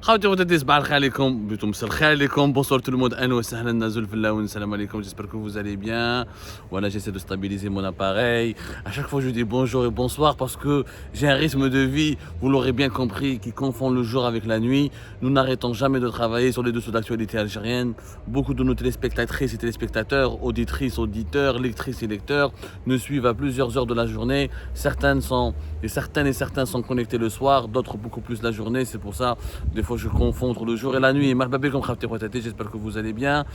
خوتي ودادي صباح الخير عليكم بيتم مساء الخير عليكم bonsoir tout le monde اهلا وسهلا نازل في اللون salam alaikum j'espère que vous allez bien voilà j'essaie de stabiliser mon appareil à chaque fois je dis bonjour et bonsoir parce que j'ai un rythme de vie vous l'aurez bien compris qui confond le jour avec la nuit nous n'arrêtons jamais de travailler sur les dessous d'actualité algérienne beaucoup de nos téléspectatrices et téléspectateurs auditrices auditeurs lectrices et lecteurs nous suivent à plusieurs heures de la journée certaines et certains sont connectés le soir d'autres beaucoup plus la journée c'est pour ça des fois je confonds entre le jour et la nuit. J'espère que vous allez bien.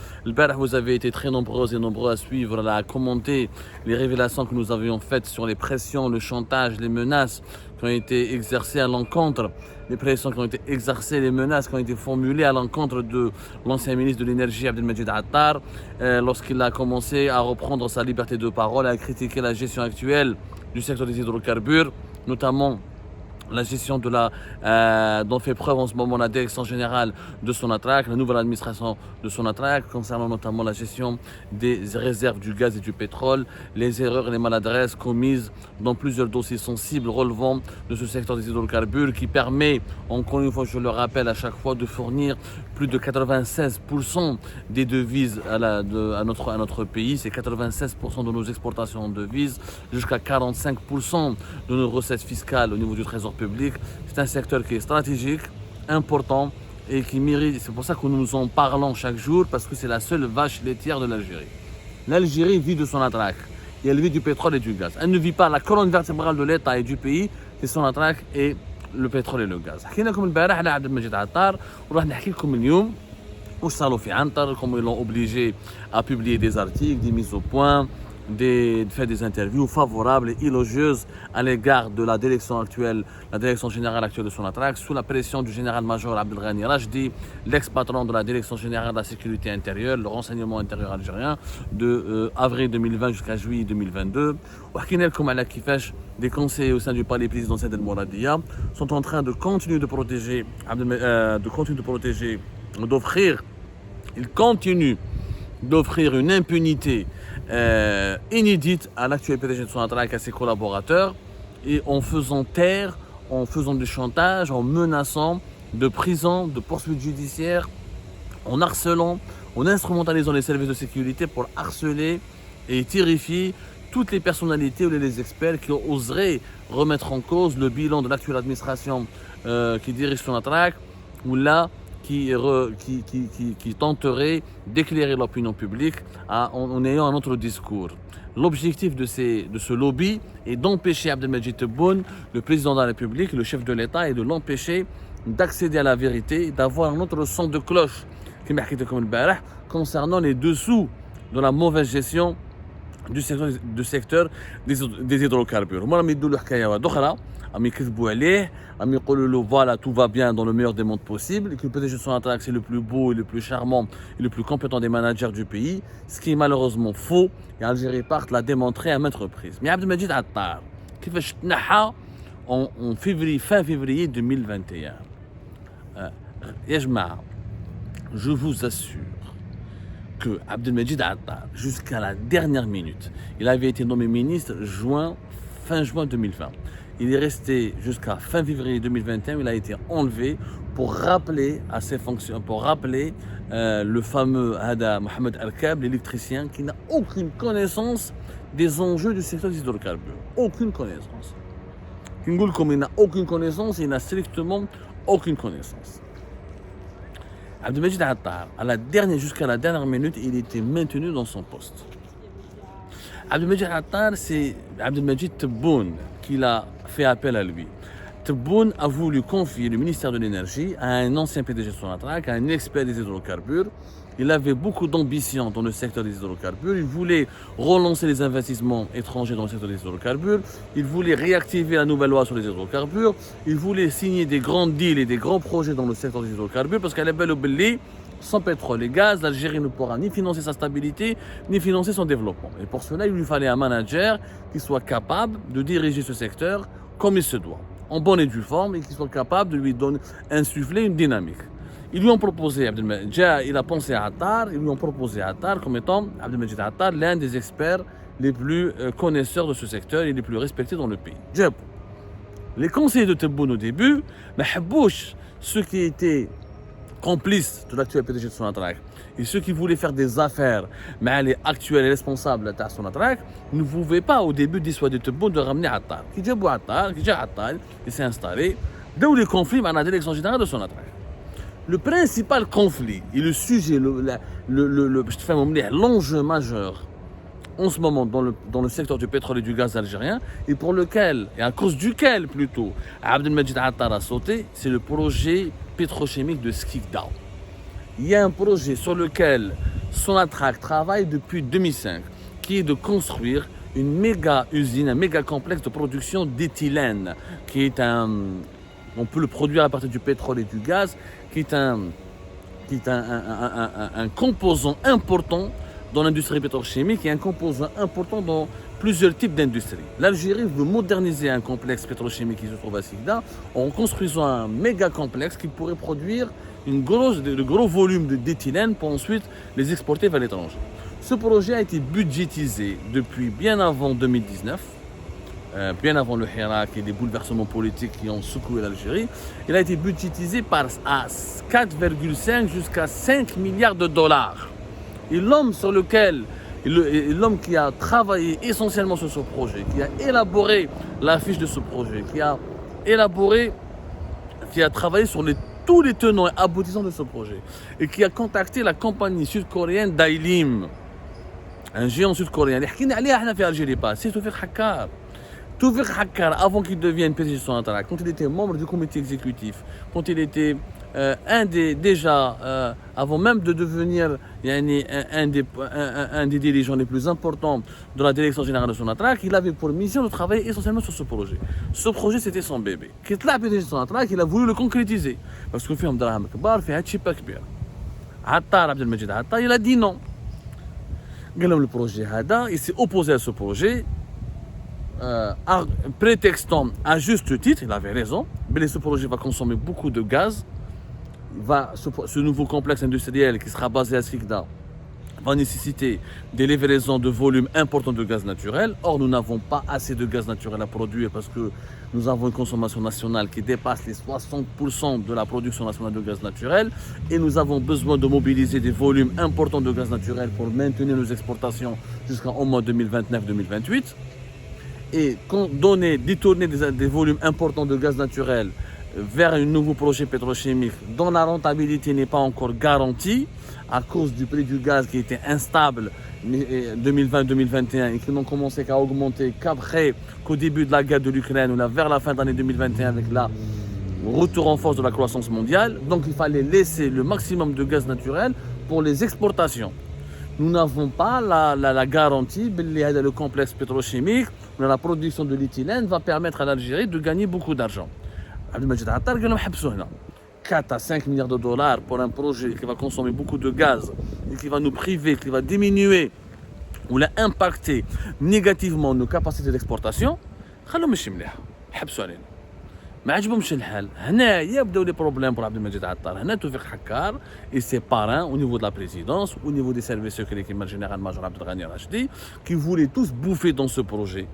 Vous avez été très nombreux et nombreux à suivre, à commenter les révélations que nous avions faites sur les pressions, le chantage, les menaces qui ont été exercées à l'encontre, les pressions qui ont été exercées, les menaces qui ont été formulées à l'encontre de l'ancien ministre de l'énergie Abdelmajid Attar lorsqu'il a commencé à reprendre sa liberté de parole, à critiquer la gestion actuelle du secteur des hydrocarbures, notamment la gestion dont fait preuve en ce moment la direction générale de Sonatrach, la nouvelle administration de Sonatrach, concernant notamment la gestion des réserves du gaz et du pétrole, les erreurs et les maladresses commises dans plusieurs dossiers sensibles relevant de ce secteur des hydrocarbures qui permet, encore une fois je le rappelle à chaque fois, de fournir plus de 96% des devises à notre pays, c'est 96% de nos exportations en devises, jusqu'à 45% de nos recettes fiscales au niveau du trésor public. C'est un secteur qui est stratégique, important et qui mérite, c'est pour ça que nous en parlons chaque jour, parce que c'est la seule vache laitière de l'Algérie. L'Algérie vit de Sonatrach et elle vit du pétrole et du gaz. Elle ne vit pas la colonne vertébrale de l'État et du pays, c'est Sonatrach et le pétrole et le gaz. حكينا لكم البارح على عبد المجيد عطار وراح نحكي لكم اليوم واش صاروا في عنتر, comment ils l'ont obligé à publier des articles, des mises au point, de faire des interviews favorables et élogieuses à l'égard de la direction actuelle, la direction générale actuelle de Sonatrach, sous la pression du général-major Abdelghani Rachdi, l'ex-patron de la direction générale de la sécurité intérieure, le renseignement intérieur algérien, de avril 2020 jusqu'à juillet 2022. وحكينا لكم على كيفاش des conseillers au sein du palais président Saad El Mouradia sont en train de continuer de protéger, ils continuent d'offrir une impunité inédite à l'actuel PDG de Sonatrach et à ses collaborateurs et en faisant taire, en faisant du chantage, en menaçant de prison, de poursuites judiciaires, en harcelant, en instrumentalisant les services de sécurité pour harceler et terrifier toutes les personnalités ou les experts qui oseraient remettre en cause le bilan de l'actuelle administration qui dirige Sonatrach ou là qui tenterait d'éclairer l'opinion publique en ayant un autre discours. L'objectif de ce lobby est d'empêcher Abdelmajid Tebboune, le président de la République, le chef de l'État, et de l'empêcher d'accéder à la vérité, d'avoir un autre son de cloche concernant les dessous de la mauvaise gestion du secteur des hydrocarbures. Moi, je vais vous عم يكذبوا عليه عم يقولوا له voilà tout va bien dans le meilleur des mondes possibles et que le PDG de Sonatrach c'est le plus beau et le plus charmant et le plus compétent des managers du pays, ce qui est malheureusement faux et Algérie part l'a démontré à maintes reprises. Mais Abdelmajid Attar كيفاش تنحى en février, fin février 2021 يا جماعة je vous assure que Abdelmajid Attar jusqu'à la dernière minute il avait été nommé ministre fin juin 2020. Il est resté jusqu'à fin février 2021, il a été enlevé pour rappeler à ses fonctions, pour rappeler le fameux Hada Mohamed Al-Kab, l'électricien, qui n'a aucune connaissance des enjeux du secteur des hydrocarbures. Aucune connaissance. Comme il n'a aucune connaissance, il n'a strictement aucune connaissance. Abdelmajid Attar, jusqu'à la dernière minute, il était maintenu dans son poste. Abdelmajid Attar, c'est Abdelmajid Tebboune qui l'a fait appel à lui. Tebboune a voulu confier le ministère de l'énergie à un ancien PDG de Sonatrach, à un expert des hydrocarbures. Il avait beaucoup d'ambition dans le secteur des hydrocarbures. Il voulait relancer les investissements étrangers dans le secteur des hydrocarbures. Il voulait réactiver la nouvelle loi sur les hydrocarbures. Il voulait signer des grands deals et des grands projets dans le secteur des hydrocarbures parce qu'elle est belle au belli. Sans pétrole et gaz, l'Algérie ne pourra ni financer sa stabilité, ni financer son développement. Et pour cela, il lui fallait un manager qui soit capable de diriger ce secteur comme il se doit, en bonne et due forme, et qui soit capable de lui insuffler une dynamique. Ils lui ont proposé, il a pensé à Attar, ils lui ont proposé Attar comme étant, Abdelmajid Attar, l'un des experts les plus connaisseurs de ce secteur et les plus respectés dans le pays. Les conseillers de Tebboune au début, ceux qui étaient complices de l'actuel PDG de Sonatrach et ceux qui voulaient faire des affaires, mais les actuels responsables de Sonatrach ne pouvaient pas au début dissuader Tebboune de ramener Attal. Qui dit Attal, il s'est installé. D'où les conflits avec la direction générale de Sonatrach. Le principal conflit et le sujet, l'enjeu majeur en ce moment dans le secteur du pétrole et du gaz algérien, et pour lequel, et à cause duquel plutôt, Abdelmajid Attar a sauté, c'est le projet pétrochimique de Skikda. Il y a un projet sur lequel Sonatrach travaille depuis 2005, qui est de construire une méga usine, un méga complexe de production d'éthylène, qui est on peut le produire à partir du pétrole et du gaz, qui est un composant important dans l'industrie pétrochimique et un composant important dans plusieurs types d'industries. L'Algérie veut moderniser un complexe pétrochimique qui se trouve à Skikda en construisant un méga complexe qui pourrait produire de gros volumes d'éthylène pour ensuite les exporter vers l'étranger. Ce projet a été budgétisé depuis bien avant 2019, bien avant le Hirak et les bouleversements politiques qui ont secoué l'Algérie. Il a été budgétisé à 4,5 jusqu'à 5 milliards de dollars. Et l'homme qui a travaillé essentiellement sur ce projet, qui a élaboré la fiche de ce projet, qui a travaillé sur tous les tenants et aboutissants de ce projet, et qui a contacté la compagnie sud-coréenne Dailim, un géant sud-coréen. C'est Toufiq Hakkar. Toufiq Hakkar, avant qu'il devienne PDG de Sonatrach, quand il était membre du comité exécutif, quand il était avant même de devenir un des dirigeants les plus importants de la direction générale de Sonatrach, il avait pour mission de travailler essentiellement sur ce projet. Ce projet, c'était son bébé. Qui est là, PDG de Sonatrach, il a voulu le concrétiser. Parce que فيهم دراهم كبار فيها تشيبة كبيرة. عطار عبد المجيد عطار, il a dit non. Le projet Hada, il s'est opposé à ce projet. Prétextant à juste titre, il avait raison, mais ce projet va consommer beaucoup de gaz. Ce nouveau complexe industriel qui sera basé à Skikda va nécessiter des livraisons de volumes importants de gaz naturel. Or, nous n'avons pas assez de gaz naturel à produire parce que nous avons une consommation nationale qui dépasse les 60% de la production nationale de gaz naturel et nous avons besoin de mobiliser des volumes importants de gaz naturel pour maintenir nos exportations jusqu'au mois 2029-2028 et détourner des volumes importants de gaz naturel vers un nouveau projet pétrochimique dont la rentabilité n'est pas encore garantie à cause du prix du gaz qui était instable 2020-2021 et qui n'ont commencé qu'à augmenter qu'au début de la guerre de l'Ukraine ou vers la fin de l'année 2021 avec le retour en force de la croissance mondiale. Donc il fallait laisser le maximum de gaz naturel pour les exportations. Nous n'avons pas la garantie que le complexe pétrochimique, la production de l'éthylène va permettre à l'Algérie de gagner beaucoup d'argent. Abdelmajid Attar قال لهم حبسوا هنا 4 à 5 milliards de dollars pour un projet qui va consommer beaucoup de gaz et qui va nous priver, qui va diminuer ou impacter négativement nos capacités d'exportation. خلوهم ماشي مليح حبسوا علينا ما عجبهمش الحال. هنا يبداو لي بروبليم pour Abdelmajid Attar. هنا توفيق حكار et ses parrains au niveau de la présidence, au niveau des services secrets comme le général-major Abdelghani Rachdi, qui voulaient tous bouffer dans ce projet,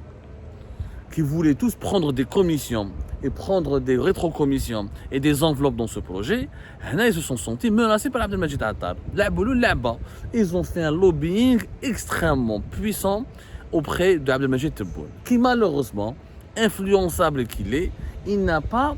qui voulaient tous prendre des commissions et prendre des rétrocommissions et des enveloppes dans ce projet. Ils se sont sentis menacés par Abdelmajid Attar. Ils ont fait un lobbying extrêmement puissant auprès d'Abdelmajid Tebboune, qui malheureusement, influençable qu'il est, il n'a pas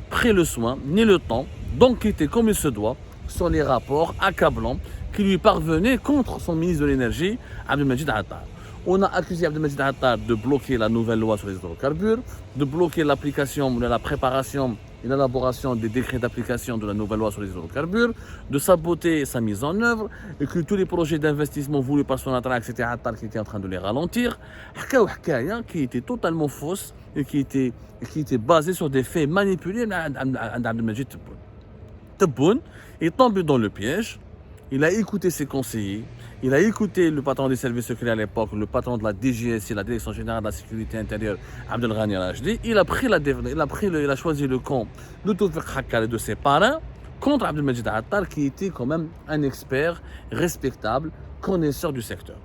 pris le soin ni le temps d'enquêter comme il se doit sur les rapports accablants qui lui parvenaient contre son ministre de l'énergie, Abdelmajid Attar. On a accusé Abdelmajid Attar de bloquer la nouvelle loi sur les hydrocarbures, de bloquer l'application, la préparation et l'élaboration des décrets d'application de la nouvelle loi sur les hydrocarbures, de saboter sa mise en œuvre, et que tous les projets d'investissement voulus par Sonatrach, c'était Attar qui était en train de les ralentir. Qui était totalement fausse et qui était basée sur des faits manipulés d'Abdelmajid Tebboune. Tebboune est tombé dans le piège. Il a écouté ses conseillers, il a écouté le patron des services secrets à l'époque, le patron de la DGSI, la Direction Générale de la Sécurité Intérieure, Abdelghani Rachdi. Il a choisi le camp de Toufiq Hakkar et de ses parrains contre Abdelmajid Attar, qui était quand même un expert respectable, connaisseur du secteur.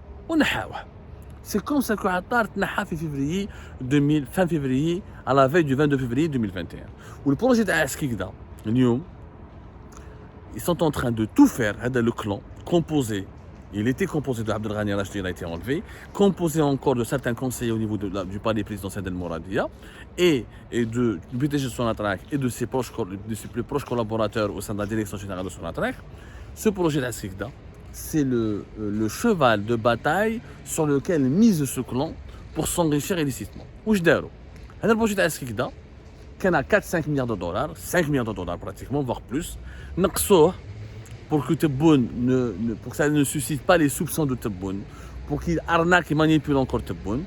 C'est comme ça que Attar tnaha fin février, à la veille du 22 février 2021. Où le projet de Skikda, ils sont en train de tout faire. Le clan composé, il était composé de Abdelghani Rachdi, il a été enlevé, composé encore de certains conseillers au niveau du palais présidentiel d'El Mouradia et du PDG de Sonatrach et de ses plus proches collaborateurs au sein de la direction générale de Sonatrach. Ce projet d'Askikda, c'est le cheval de bataille sur lequel mise ce clan pour s'enrichir illicitement. Où je dis, le projet d'Askikda, qui a 4-5 milliards de dollars, 5 milliards de dollars pratiquement, voire plus, pour que pour que ça ne suscite pas les soupçons de Tebboune, pour qu'il arnaque et manipule encore Tebboune,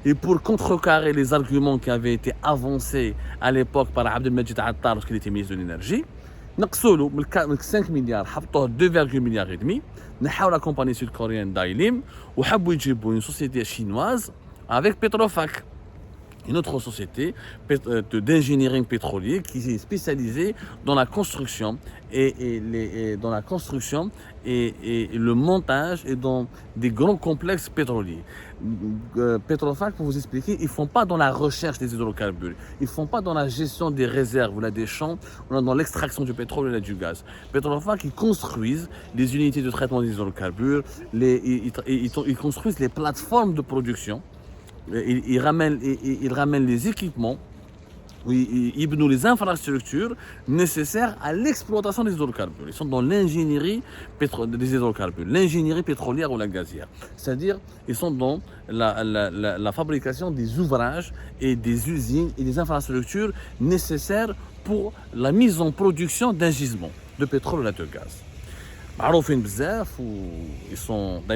et pour contrecarrer les arguments qui avaient été avancés à l'époque par Abdelmajid Attar lorsqu'il était ministre de l'énergie, 5 milliards, 2,5 milliards, la compagnie sud-coréenne Dailim, ou une société chinoise avec Petrofac, une autre société d'ingénierie pétrolier qui est spécialisée dans la construction et le montage et dans des grands complexes pétroliers. Petrofac, pour vous expliquer, ils ne font pas dans la recherche des hydrocarbures, ils ne font pas dans la gestion des réserves ou des champs, ou dans l'extraction du pétrole et du gaz. Petrofac, ils construisent les unités de traitement des hydrocarbures, ils construisent les plateformes de production. Ils ramènent les équipements, ils nous les infrastructures nécessaires à l'exploitation des hydrocarbures. Ils sont dans l'ingénierie des hydrocarbures, l'ingénierie pétrolière ou la gazière. C'est-à-dire, ils sont dans la fabrication des ouvrages et des usines et des infrastructures nécessaires pour la mise en production d'un gisement de pétrole ou de gaz. D'ailleurs,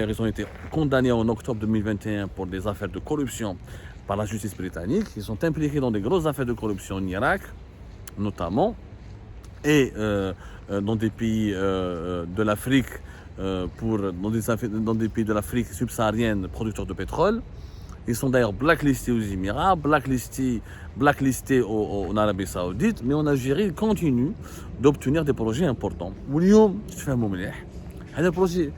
ils ont été condamnés en octobre 2021 pour des affaires de corruption par la justice britannique. Ils sont impliqués dans des grosses affaires de corruption en Irak, notamment, et dans des pays de l'Afrique, dans des pays de l'Afrique subsaharienne producteurs de pétrole. Ils sont d'ailleurs blacklistés aux Émirats, blacklistés en Arabie Saoudite, mais en Algérie, ils continuent d'obtenir des projets importants. Le projet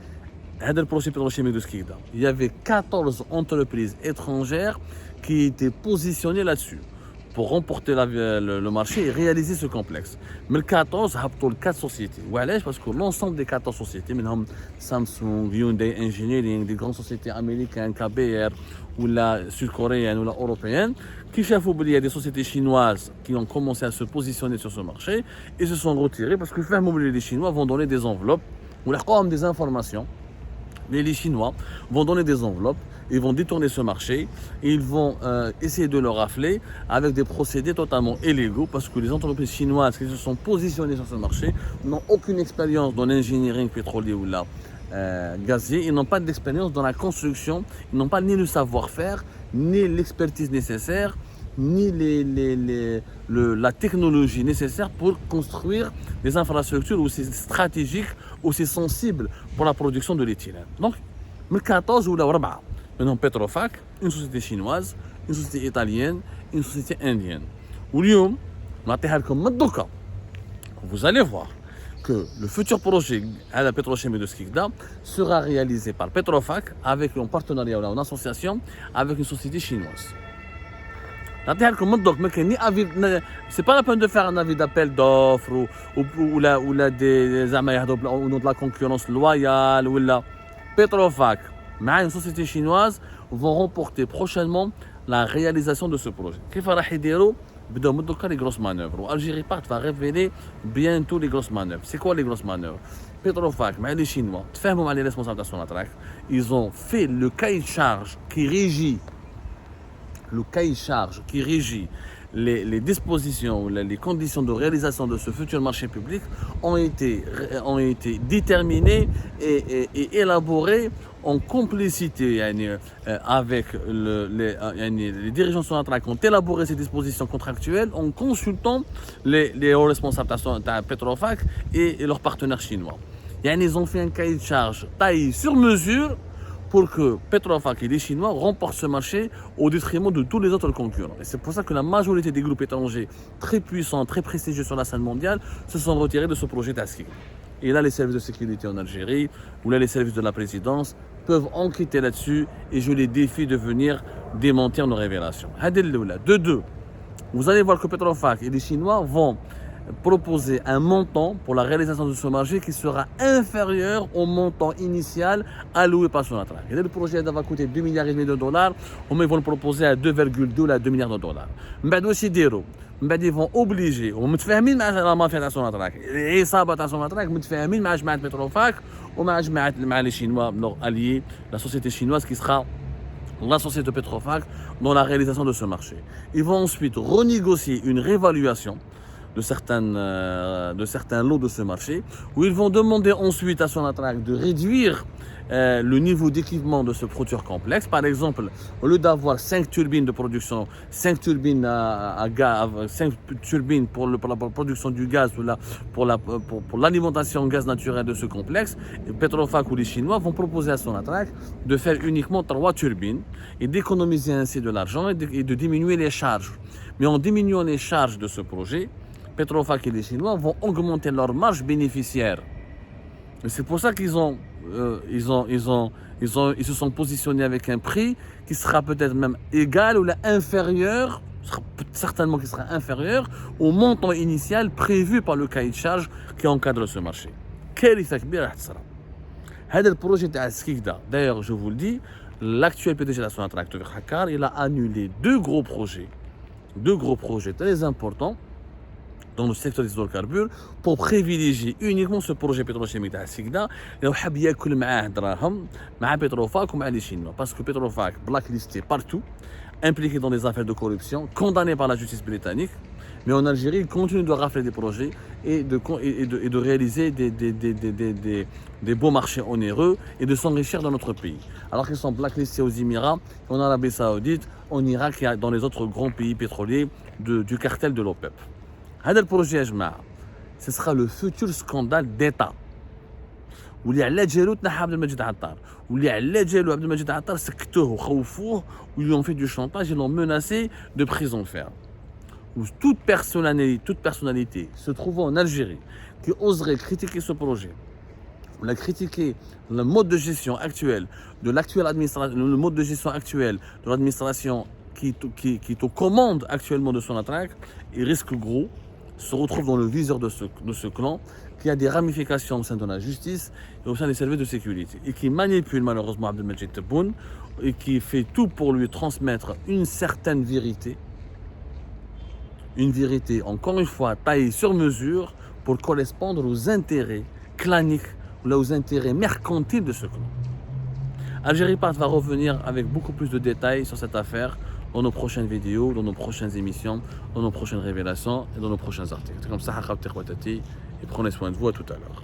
pétrochimique de Skikda, il y avait 14 entreprises étrangères qui étaient positionnées là-dessus pour remporter le marché et réaliser ce complexe. Mais le 14, il y a 4 sociétés. Parce que l'ensemble des 14 sociétés, Samsung, Hyundai Engineering, des grandes sociétés américaines, KBR, ou la sud-coréenne ou la européenne, qui il y a des sociétés chinoises qui ont commencé à se positionner sur ce marché et se sont retirées parce que les Chinois vont donner des enveloppes ou des informations. Les Chinois vont donner des enveloppes, ils vont détourner ce marché et ils vont essayer de le rafler avec des procédés totalement illégaux parce que les entreprises chinoises qui se sont positionnées sur ce marché n'ont aucune expérience dans l'ingénierie pétrolière ou la gazier, ils n'ont pas d'expérience dans la construction, ils n'ont pas ni le savoir-faire, ni l'expertise nécessaire, ni la technologie nécessaire pour construire des infrastructures aussi stratégiques, aussi sensibles pour la production de l'éthylène. Donc, 14 ou la Warba, maintenant Petrofac, une société chinoise, une société italienne, une société indienne. Vous allez voir que le futur projet à la pétrochimie de Skikda sera réalisé par Petrofac avec un partenariat ou une association avec une société chinoise. C'est pas la peine de faire un avis d'appel d'offres ou de la concurrence loyale ou la Petrofac, mais une société chinoise vont remporter prochainement la réalisation de ce projet. Les grosses manœuvres. Algérie Part va révéler bientôt les grosses manœuvres. C'est quoi les grosses manœuvres? Petrofac, les Chinois, les responsables de Sonatrach, ils ont fait le cahier de charge qui régit les dispositions, les conditions de réalisation de ce futur marché public ont été déterminées et élaborées en complicité avec les dirigeants Sonatrach qui ont élaboré ces dispositions contractuelles en consultant les hauts responsables de Petrofac et leurs partenaires chinois. Ils ont fait un cahier de charge taillé sur mesure pour que Petrofac et les Chinois remportent ce marché au détriment de tous les autres concurrents. Et c'est pour ça que la majorité des groupes étrangers très puissants, très prestigieux sur la scène mondiale se sont retirés de ce projet d'Askik. Et là, les services de sécurité en Algérie, ou là, les services de la présidence peuvent enquêter là-dessus et je les défie de venir démentir nos révélations. De deux, vous allez voir que Petrofac et les Chinois vont proposer un montant pour la réalisation de ce marché qui sera inférieur au montant initial alloué par Sonatrach. Et le projet va coûter 2,5 milliards de dollars, ils vont le proposer à 2,2 à 2 milliards de dollars. Ils vont obliger, ومتفاهمين مع la mafia تاع سوناتراك، العصابة تاع سوناتراك متفاهمين مع جماعة بتروفاك ومع جماعة مع les Chinois, leur allié, la société chinoise qui sera la société Petrofac dans la réalisation de ce marché. Ils vont ensuite renégocier une réévaluation de certains lots de ce marché, où ils vont demander ensuite à Sonatrach de réduire le niveau d'équipement de ce produit complexe. Par exemple, au lieu d'avoir 5 turbines de production, 5 turbines à gaz, 5 turbines pour la production du gaz ou pour l'alimentation en gaz naturel de ce complexe, Petrofac ou les Chinois vont proposer à Sonatrach de faire uniquement 3 turbines et d'économiser ainsi de l'argent et de diminuer les charges. Mais en diminuant les charges de ce projet, Petrofac et les Chinois vont augmenter leur marge bénéficiaire. Et c'est pour ça qu'ils se sont positionnés avec un prix qui sera peut-être même égal ou inférieur, certainement qui sera inférieur au montant initial prévu par le cahier de charge qui encadre ce marché. D'ailleurs, je vous le dis, l'actuel PDG de la Sonatrach, Tawfiq Hakkar, il a annulé deux gros projets très importants dans le secteur des hydrocarbures pour privilégier uniquement ce projet pétrochimique de Sikda et وحب ياكل معاه دراهم مع Petrofac ou مع les Chinois parce que Petrofac blacklisté partout, impliqué dans des affaires de corruption, condamné par la justice britannique, mais en Algérie il continue de rafler des projets et de réaliser des beaux marchés onéreux et de s'enrichir dans notre pays. Alors qu'ils sont blacklistés aux Émirats, en Arabie Saoudite, en Irak et dans les autres grands pays pétroliers du cartel de l'OPEP. هذا البروجي يا جماعه ce sera le futur scandale d'État واللي على جالو تنحى عبد المجيد عطار واللي على جالو عبد المجيد عطار سكتوه وخوفوه واللي ont fait du chantage et l'ont menacé de prison ferme. Où toute personnalité se trouvant en Algérie qui oserait critiquer ce projet, ou la critiquer le mode de gestion actuel de l'actuelle administration, le mode de gestion actuel de l'administration qui est aux commandes actuellement de Sonatrach, il risque gros, se retrouve dans le viseur de ce clan qui a des ramifications au sein de la justice et au sein des services de sécurité et qui manipule malheureusement Abdelmajid Tebboune et qui fait tout pour lui transmettre une certaine vérité, encore une fois taillée sur mesure pour correspondre aux intérêts claniques ou aux intérêts mercantiles de ce clan. Algérie Part va revenir avec beaucoup plus de détails sur cette affaire dans nos prochaines vidéos, dans nos prochaines émissions, dans nos prochaines révélations et dans nos prochains articles. C'est comme ça, et prenez soin de vous, à tout à l'heure.